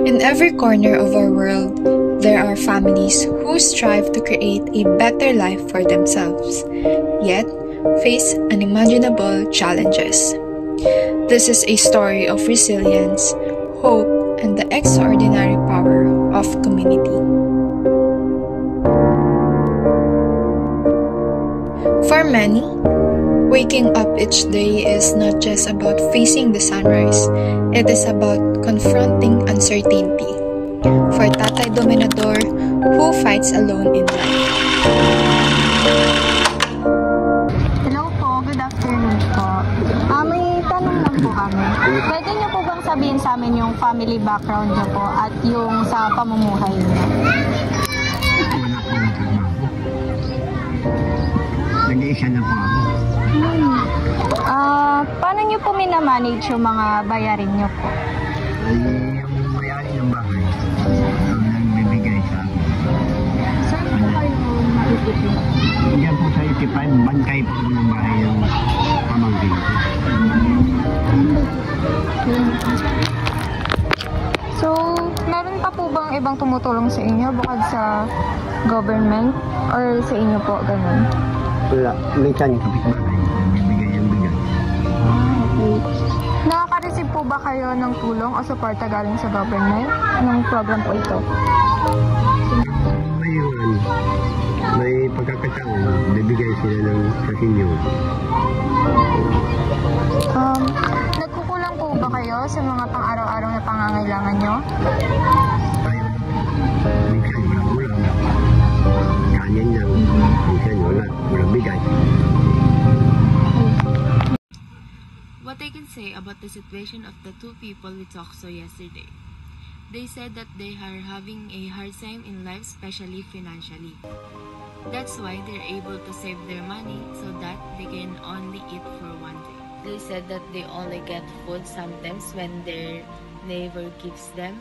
In every corner of our world, there are families who strive to create a better life for themselves, yet face unimaginable challenges. This is a story of resilience, hope, and the extraordinary power of community. For many, waking up each day is not just about facing the sunrise, it is about confronting uncertainty. For Tatay Dominador, who fights alone in life. Hello po, good afternoon po. May tanong lang po kami. Pwede niyo po bang sabihin sa amin yung family background niyo po at yung sa pamumuhay niyo? Wala po ng trabaho. Nag-iisa na po ako. Paano niyo po minamanage yung mga bayarin niyo po? Ay, yung may-ari ng bahay ang nagbibigay sa akin. Saan po kayo makikipin? Diyan po sa 85, bangkay po ng bahay yung pamangkin ko. So, meron pa po bang ibang tumutulong sa inyo bukod sa government or sa inyo po, ganun? Wala, minsan yung kapitbahay, nagbibigay yung bigay. Okay. Nakaka-receive po ba kayo ng tulong o suporta galing sa government ng program po ito? Ngayon, may pagkakataon, bibigay sila ng sa inyo. Nagkukulang po ba kayo sa mga pang-araw-araw na pangangailangan nyo? Tayo, minsan walang ulam. Kanin lang, minsan walang bigay. What I can say about the situation of the two people we talked to yesterday. They said that they are having a hard time in life, especially financially. That's why they're able to save their money so that they can only eat for one day. They said that they only get food sometimes when their neighbor gives them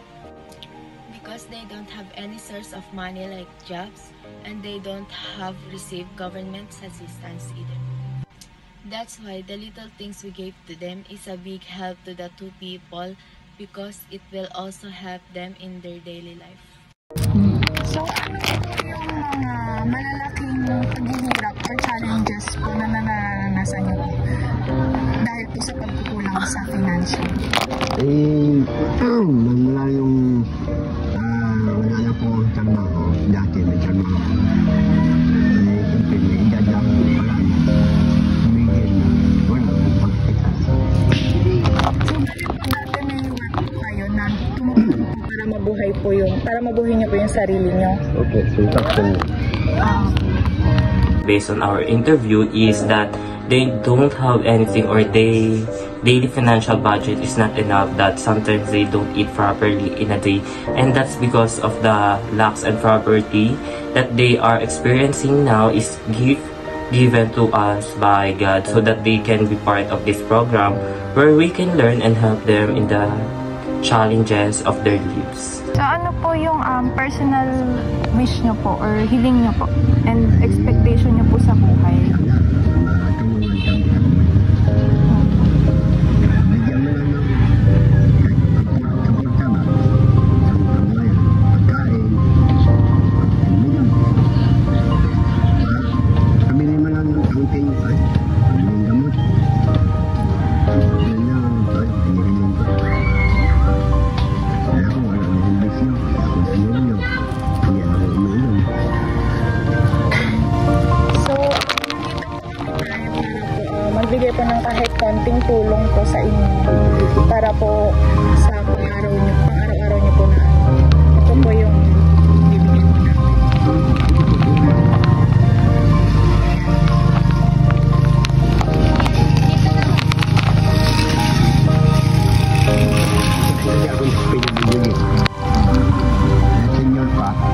because they don't have any source of money like jobs and they don't have received government assistance either. That's why the little things we gave to them is a big help to the two people because it will also help them in their daily life. So, ano po yung mga malalaking paghihirap or challenges po na naranasan nyo po dahil po sa pagkukulang sa financial? Mula yung wala na po ang trabaho, dati may trabaho. Siyempre, may edad lang pa lang. Humigil na, wala akong pagkita. So, balik po dati may work po kayo na tumutulong po para mabuhay niyo po yung sarili niyo. Okay, so that's it. Based on our interview is that they don't have anything or their daily financial budget is not enough, that sometimes they don't eat properly in a day, and that's because of the lacks and poverty that they are experiencing now is given to us by God so that they can be part of this program where we can learn and help them in the challenges of their lives. So, ano po yung personal wish niyo po or hiling niyo po and expectation niyo po sa buhay? Magbigay po ng kahit konting tulong po sa inyo para po sa pang-araw-araw niyo po na ito po yung bibigyan po namin.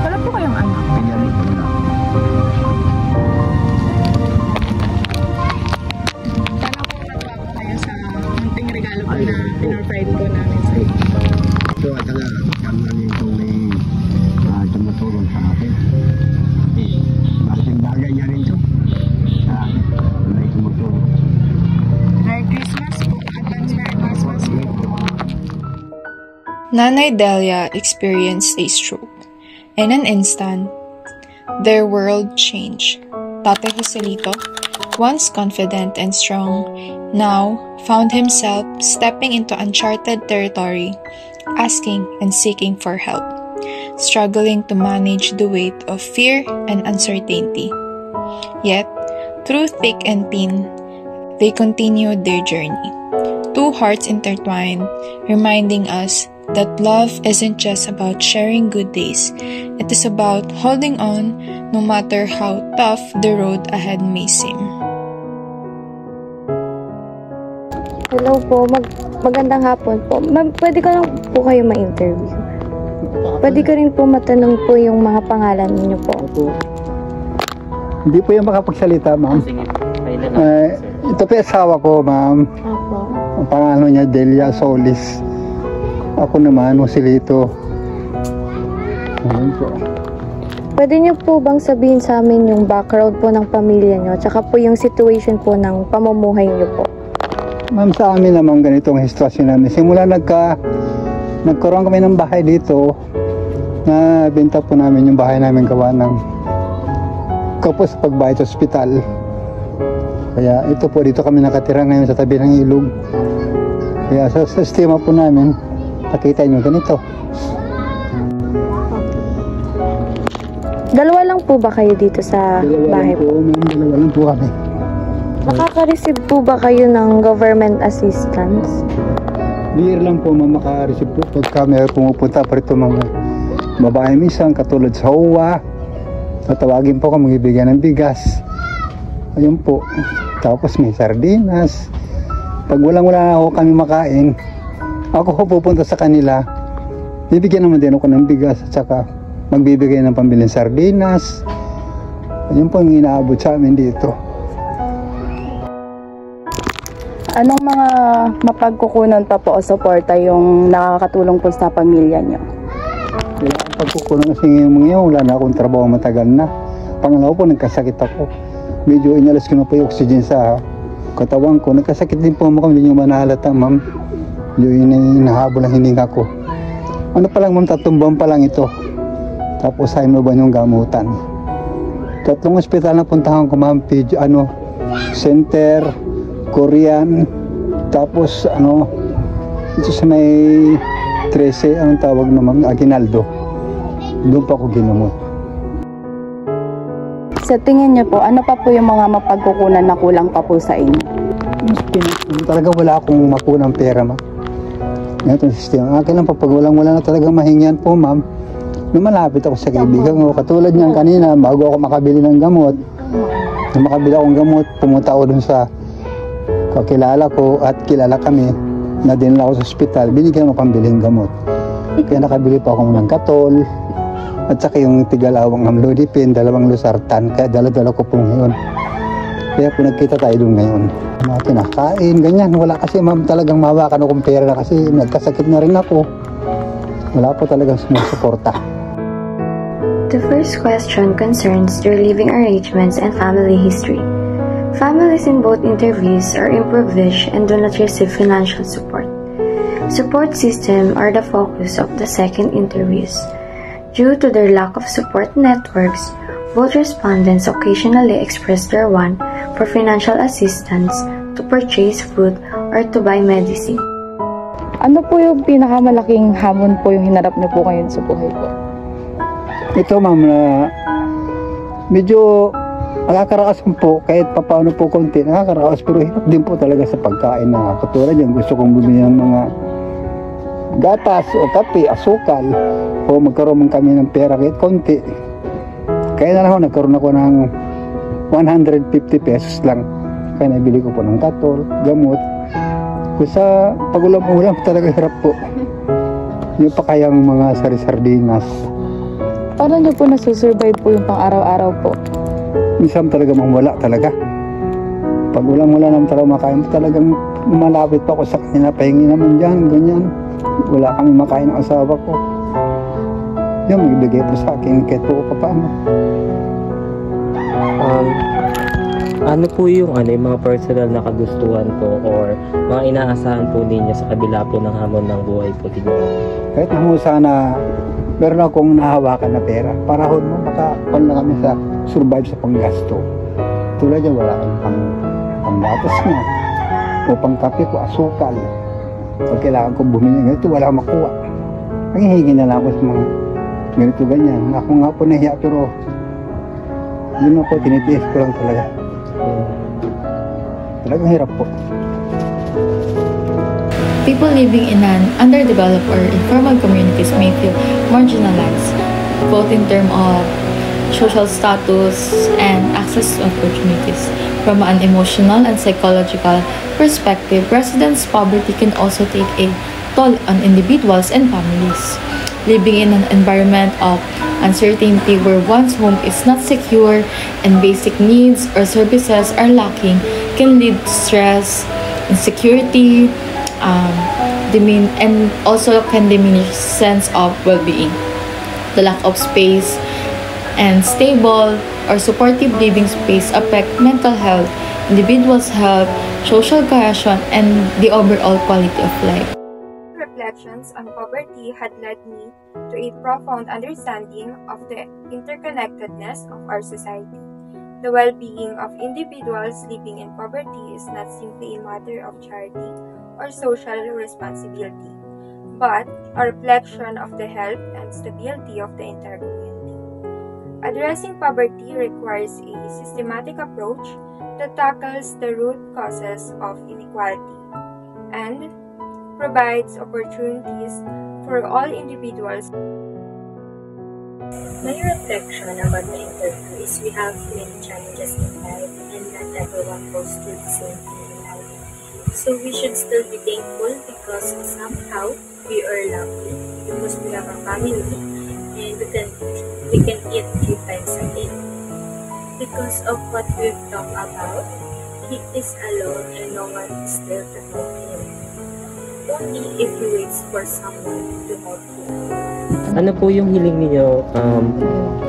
Wala po kayong anak? Regalo po na pinrovide po namin sa inyo. Ito at nga, kami nito may Nanay Delia experienced a stroke. In an instant, their world changed. Tate Joselito, once confident and strong, now found himself stepping into uncharted territory, asking and seeking for help, struggling to manage the weight of fear and uncertainty. Yet, through thick and thin, they continued their journey. Two hearts intertwined, reminding us that love isn't just about sharing good days. It is about holding on no matter how tough the road ahead may seem. Hello po, magandang hapon po. Ma'am, pwede ko lang po kayo ma-interview. Pwede ko rin po matanong po yung mga pangalan niyo po. Hindi po yung makapagsalita, ma'am. Sige, kailan Ito po yung asawa ko, ma'am. Opo. Ang pangalan niya, Delia Solis. Ako naman, Joselito. Ayun po. Pwede niyo po bang sabihin sa amin yung background po ng pamilya niyo, tsaka po yung situation po ng pamumuhay niyo po? Ma'am, sa amin naman ganitong sitwasyon namin. Simula nagkaroon kami ng bahay dito, na benta po namin yung bahay namin gawa ng kapos pagbayad sa ospital. Kaya ito po, dito kami nakatira ngayon sa tabi ng ilog. Kaya sa sistema po namin, pakita nyo ganito. Dalawa lang po ba kayo dito sa bahay po? Dalawa lang po kami. Nakaka-receive po ba kayo ng government assistance? Bihir lang po maka-receive po pagka may pumupunta pa rito mga babae minsan katulad sa HOA. Tatawagin po kung magbibigyan ng bigas. Ayun po. Tapos may sardinas. Pag walang-wala ako kami makain, ako po pupunta sa kanila. Bibigyan naman din ako ng bigas at saka magbibigay ng pambiling sardinas. Ayun po ang inaabot sa amin dito. Anong mga mapagkukunan pa po o suporta yung nakakatulong po sa pamilya niyo? Wala akong pagkukunan kasi ngayon wala na akong trabaho matagal na. Pangalawa po, nagkasakit ako. Medyo inalas ko na po yung oxygen sa katawan ko. Nagkasakit din po ako, hindi nyo manahalata, ma'am. Yung inahabol ang hininga ko. Ano pa lang, ma'am, 3 buwan pa lang ito. Tapos sa ba yung gamutan. 3 ospital na puntahan ko, ma'am. Center, Korean, tapos ito sa may 13, anong tawag naman, Aguinaldo. Doon pa ako ginamot. Sa tingin niyo po, ano pa po yung mga mapagkukunan na kulang pa po sa inyo? Talaga wala akong makunang pera, ma'am. Ganitong sistema. Akin lang pag wala na talagang mahingian po, ma'am. Nung malapit ako sa kaibigan ko, katulad niyan kanina, bago ako makabili ng gamot, nung makabili akong gamot, pumunta ako dun sa kakilala ko at kilala kami na dinala ako sa ospital, binigyan ko pambiling gamot. Kaya nakabili pa ako ng Katol at saka yung tigalawang amlodipine, 2 losartan, kaya dala-dala ko po ngayon. Kaya po nagkita tayo doon ngayon. Mga kinakain, ganyan. Wala kasi, ma'am, talagang mahawakan akong pera na kasi nagkasakit na rin ako. Wala po talagang sumusuporta. The first question concerns their living arrangements and family history. Families in both interviews are impoverished and do not receive financial support. Support system are the focus of the second interviews. Due to their lack of support networks, both respondents occasionally express their want for financial assistance to purchase food or to buy medicine. Ano po yung pinakamalaking hamon po yung hinarap niyo po ngayon sa buhay po? Ito, ma'am, na medyo nakakaraos po, kahit papaano po konti, nakakaraos, pero hirap din po talaga sa pagkain na katulad yan. Gusto kong bumili ng mga gatas o kape, asukal, o magkaroon kami ng pera kahit konti. Kaya na lang nagkaroon ako ng 150 pesos lang. Kaya nabili ko po ng Katol, gamot. Kung sa pag-ulam-ulam talaga hirap po. Yung pa kayang mga sari-sardinas. Paano niyo po nasusurvive po yung pang-araw-araw po? Minsan talaga wala talaga. Pag wala naman talaga makain, talagang malapit pa ako sa kanina, pahingi naman dyan, ganyan. Wala kami makain ng asawa ko. Yung magbigay po sa akin kahit po pa paano. Ano po yung mga personal na kagustuhan po or mga inaasahan po ninyo sa kabila po ng hamon ng buhay po ninyo? Kahit na mo sana meron akong nahawakan na pera, para ho mo makakuha na kami sa survive sa panggasto. Tulad yan, wala kang panggatas mo o pangkape ko, asukal. Pag kailangan ko bumili ng ganito, wala akong makuha. Nangihingi na lang ako sa mga ganito ganyan. Ako nga po nahiya, pero yun na po, tinitiis ko lang talaga. Talagang hirap po. People living in an underdeveloped or informal communities may feel marginalized, both in terms of social status and access to opportunities. From an emotional and psychological perspective, residents' poverty can also take a toll on individuals and families. Living in an environment of uncertainty where one's home is not secure and basic needs or services are lacking can lead to stress, insecurity, and also can diminish sense of well-being. The lack of space and stable or supportive living space affect mental health, individuals' health, social cohesion, and the overall quality of life. Reflections on poverty had led me to a profound understanding of the interconnectedness of our society. The well-being of individuals living in poverty is not simply a matter of charity or social responsibility, but a reflection of the health and stability of the entire community. Addressing poverty requires a systematic approach that tackles the root causes of inequality and provides opportunities for all individuals. My reflection about the interview is we have many challenges in life and not everyone goes through the same thing in life. So we should still be thankful because somehow we are lucky because we have a family and we can eat 3 times a day. Because of what we've talked about, he is alone and no one is there to help him. Only if he waits for someone to help him. Ano po yung hiling niyo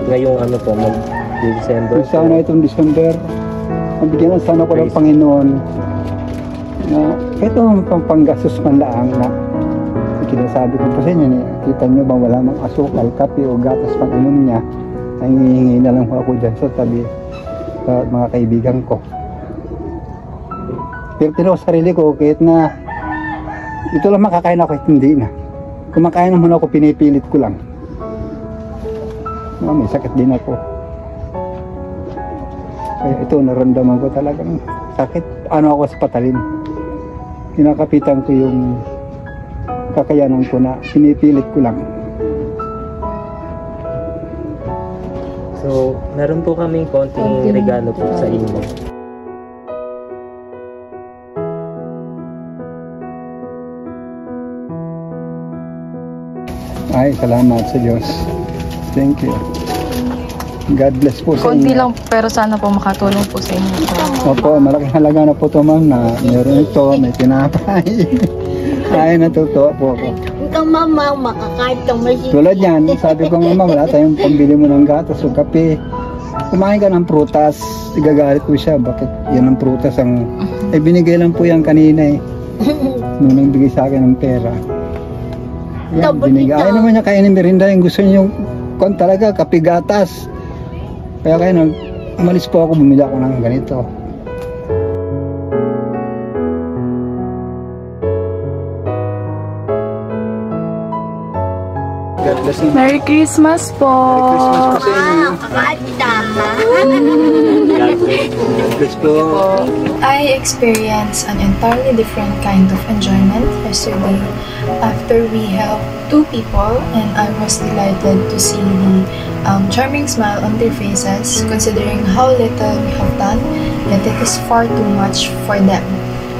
ngayong mag-December? Sana itong December, mabigyan ng sana ko ng Panginoon na kahit naman panggastos man lang na kinasabi ko po sa inyo, kita nyo ba wala mang asukal, kape o gatas pang inom niya, nangihingi na lang ako dyan sa tabi sa mga kaibigan ko. Pero tinawag sarili ko kahit na ito lang makakain ako kahit hindi na. Kumakain naman ako, pinipilit ko lang. May sakit din ako. Kaya ito, naramdaman ko talagang sakit. Ano ako sa patalim. Kinakapitan ko yung kakayanan ko na pinipilit ko lang. So, meron po kaming konting regalo po sa inyo. Ay, salamat sa Diyos. Thank you. God bless po sa inyo. Konti lang pero sana po makatulong po sa inyo. Opo, malaking halaga na po ito ma'am na meron ito, may tinapay. Ay, natutuwa po ako. Ikaw mama, makakain kang masipit. Tulad yan, sabi ko nga wala tayong pambili mo ng gatas o kape. Kumain ka ng prutas, igagalit ko siya. Bakit yan ang prutas ang... Eh, binigay lang po yan kanina eh. Nung nagbigay sa akin ng pera. Yan, binigay. Ayaw naman niya kainin merinda. Yung gusto niyo kung talaga, kape gatas. Kaya umalis po ako, bumili ako ng ganito. God bless you. Merry Christmas po! Merry Christmas po sa inyo. God bless po. I experienced an entirely different kind of enjoyment yesterday after we helped 2 people, and I was delighted to see the charming smile on their faces considering how little we have done, yet it is far too much for them.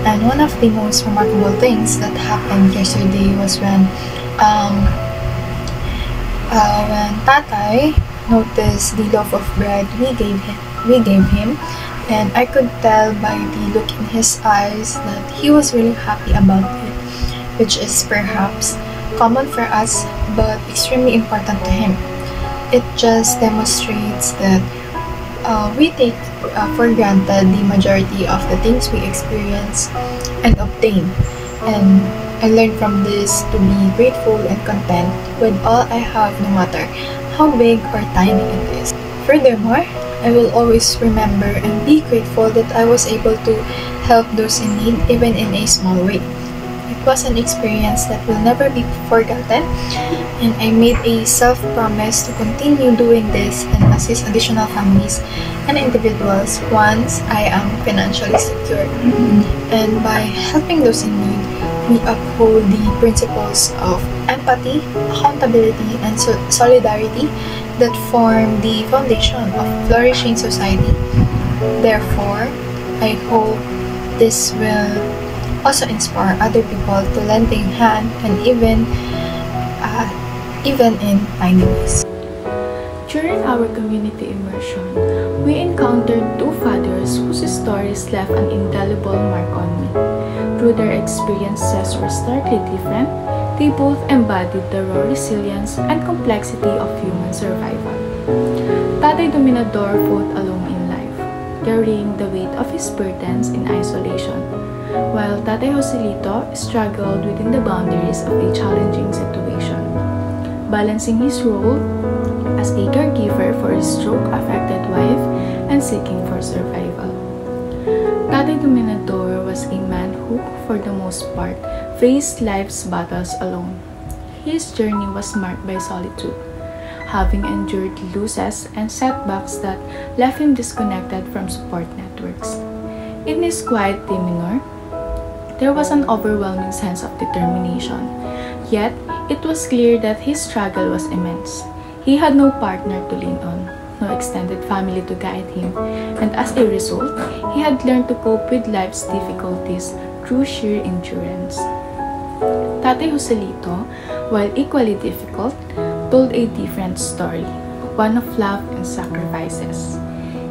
And one of the most remarkable things that happened yesterday was when Tatay noticed the loaf of bread we gave him, and I could tell by the look in his eyes that he was really happy about it, which is perhaps common for us but extremely important to him. It just demonstrates that we take for granted the majority of the things we experience and obtain, and I learned from this to be grateful and content with all I have, no matter how big or tiny it is. Furthermore, I will always remember and be grateful that I was able to help those in need, even in a small way. It was an experience that will never be forgotten, and I made a self-promise to continue doing this and assist additional families and individuals once I am financially secure. And by helping those in need, we uphold the principles of empathy, accountability, and solidarity that form the foundation of flourishing society. Therefore, I hope this will also inspire other people to lend a hand, and even in tiny ways. During our community immersion, we encountered two fathers whose stories left an indelible mark on me. Though their experiences were starkly different, they both embodied the raw resilience and complexity of human survival. Tatay Dominador fought alone in life, carrying the weight of his burdens in isolation, while Tatay Joselito struggled within the boundaries of a challenging situation, balancing his role as a caregiver for his stroke-affected wife and seeking for survival. Tatay Dominador was a man who, for the most part, faced life's battles alone. His journey was marked by solitude, having endured losses and setbacks that left him disconnected from support networks. In his quiet demeanor, there was an overwhelming sense of determination, yet it was clear that his struggle was immense. He had no partner to lean on, no extended family to guide him, and as a result, he had learned to cope with life's difficulties through sheer endurance. Tatay Joselito, while equally difficult, told a different story, one of love and sacrifices.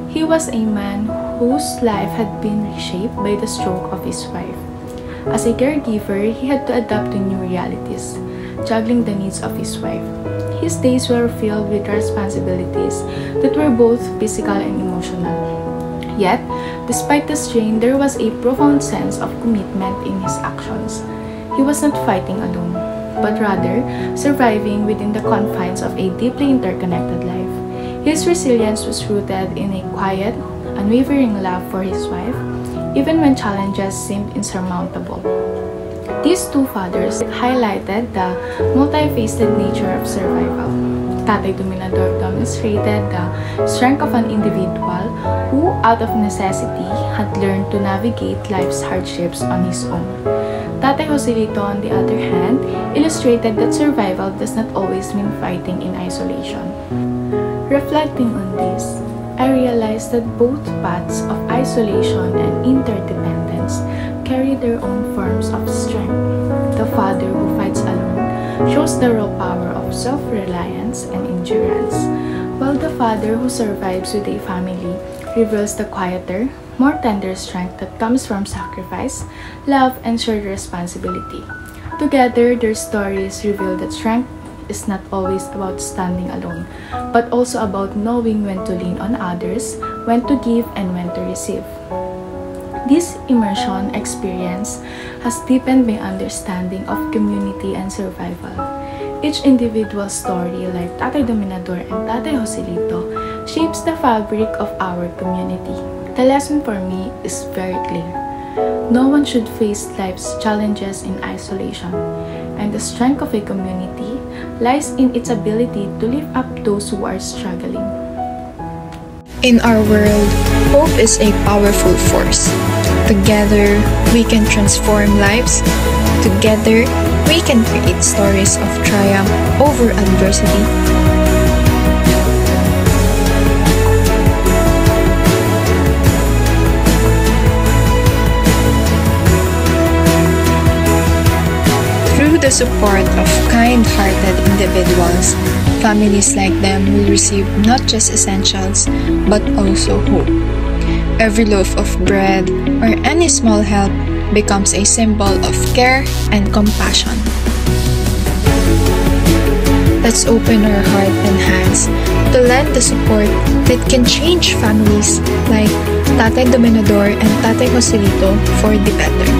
He was a man whose life had been reshaped by the stroke of his wife. As a caregiver, he had to adapt to new realities, juggling the needs of his wife. His days were filled with responsibilities that were both physical and emotional. Yet, despite the strain, there was a profound sense of commitment in his actions. He was not fighting alone, but rather surviving within the confines of a deeply interconnected life. His resilience was rooted in a quiet, unwavering love for his wife, even when challenges seemed insurmountable. These two fathers highlighted the multifaceted nature of survival. Tatay Dominador demonstrated the strength of an individual who, out of necessity, had learned to navigate life's hardships on his own. Tatay Joselito, on the other hand, illustrated that survival does not always mean fighting in isolation. Reflecting on this, I realized that both paths of isolation and interdependence carry their own forms of strength. The father who fights alone shows the raw power of self-reliance and endurance, while the father who survives with a family reveals the quieter, more tender strength that comes from sacrifice, love, and shared responsibility. Together, their stories reveal that strength is not always about standing alone, but also about knowing when to lean on others, when to give, and when to receive. This immersion experience has deepened my understanding of community and survival. Each individual story, like Tatay Dominador and Tatay Joselito, shapes the fabric of our community. The lesson for me is very clear. No one should face life's challenges in isolation, and the strength of a community lies in its ability to lift up those who are struggling. In our world, hope is a powerful force. Together, we can transform lives. Together, we can create stories of triumph over adversity. Through the support of kind-hearted individuals, families like them will receive not just essentials, but also hope. Every loaf of bread or any small help becomes a symbol of care and compassion. Let's open our heart and hands to lend the support that can change families like Tatay Dominador and Tatay Joselito for the better.